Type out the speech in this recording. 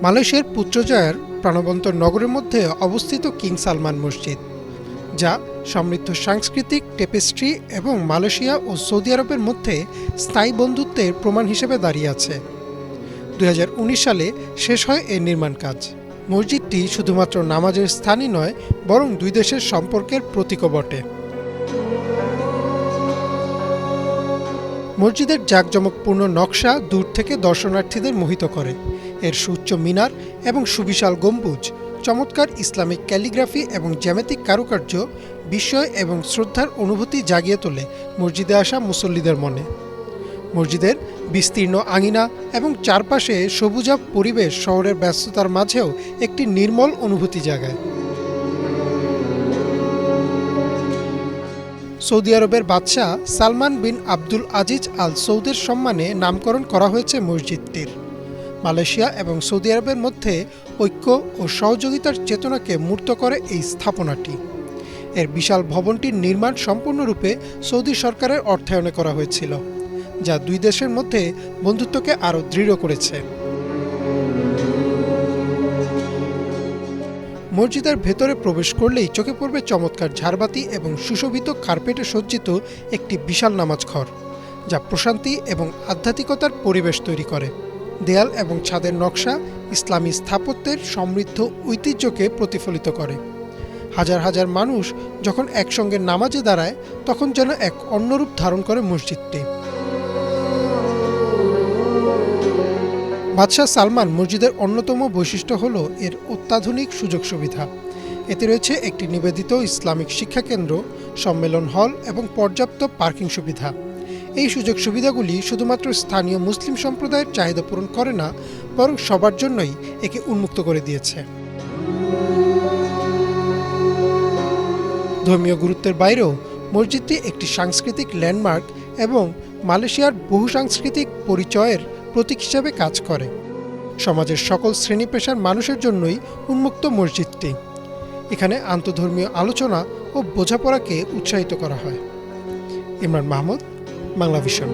মালয়েশিয়ার পুত্রজয়ার প্রাণবন্ত নগরের মধ্যে অবস্থিত কিং সালমান মসজিদ, যা সমৃদ্ধ সাংস্কৃতিক টেপেস্ট্রি এবং মালয়েশিয়া ও সৌদি আরবের মধ্যে স্থায়ী বন্ধুত্বের প্রমাণ হিসেবে দাঁড়িয়ে আছে। 2019 সালে শেষ হয় এর নির্মাণ কাজ। মসজিদটি শুধুমাত্র নামাজের স্থানই নয়, বরং দুই দেশের সম্পর্কের প্রতীকও বটে। মসজিদের জাঁকজমকপূর্ণ নকশা দূর থেকে দর্শনার্থীদের মোহিত করে। এর সুউচ্চ মিনার এবং সুবিশাল গম্বুজ, চমৎকার ইসলামিক ক্যালিগ্রাফি এবং জ্যামিতিক কারুকার্য বিস্ময় এবং শ্রদ্ধার অনুভূতি জাগিয়ে তোলে মসজিদে আসা মুসল্লিদের মনে। মসজিদের বিস্তীর্ণ আঙিনা এবং চারপাশে সবুজাভ পরিবেশ শহরের ব্যস্ততার মাঝেও একটি নির্মল অনুভূতি জাগায়। সৌদি আরবের বাদশাহ সালমান বিন আব্দুল আজিজ আল সৌদের সম্মানে নামকরণ করা হয়েছে মসজিদটির। মালয়েশিয়া এবং সৌদি আরবের মধ্যে ঐক্য ও সহযোগিতার চেতনাকে মূর্ত করে এই স্থাপনাটি। এর বিশাল ভবনটির নির্মাণ সম্পূর্ণরূপে সৌদি সরকারের অর্থায়নে করা হয়েছিল, যা দুই দেশের মধ্যে বন্ধুত্বকে আরও দৃঢ় করেছে। মসজিদের ভেতরে প্রবেশ করলেই চোখে পড়বে চমৎকার ঝাড়বাতি এবং সুশোভিত কার্পেটে সজ্জিত একটি বিশাল নামাজ ঘর, যা প্রশান্তি এবং আধ্যাত্মিকতার পরিবেশ তৈরি করে। দেয়াল এবং ছাদের নকশা ইসলামী স্থাপত্যের সমৃদ্ধ ঐতিহ্যকে প্রতিফলিত করে। হাজার হাজার মানুষ যখন একসঙ্গে নামাজে দাঁড়ায়, তখন যেন এক অন্যরূপ ধারণ করে মসজিদটি। বাদশাহ সালমান মসজিদের অন্যতম বৈশিষ্ট্য হল এর অত্যাধুনিক সুযোগ সুবিধা। এতে রয়েছে একটি নিবেদিত ইসলামিক শিক্ষাকেন্দ্র, সম্মেলন হল এবং পর্যাপ্ত পার্কিং সুবিধা। এই সুযোগ সুবিধাগুলি শুধুমাত্র স্থানীয় মুসলিম সম্প্রদায়ের চাহিদা পূরণ করে না, বরং সবার জন্যই একে উন্মুক্ত করে দিয়েছে। ধর্মীয় গুরুত্বের বাইরেও মসজিদটি একটি সাংস্কৃতিক ল্যান্ডমার্ক এবং মালয়েশিয়ার বহুসাংস্কৃতিক পরিচয়ের প্রতীক হিসেবে কাজ করে। সমাজের সকল শ্রেণী পেশার মানুষের জন্যই উন্মুক্ত মসজিদটি। এখানে আন্তঃধর্মীয় আলোচনা ও বোঝাপড়াকে উৎসাহিত করা হয়। ইমরান মাহমুদ, বাংলা ভিশন।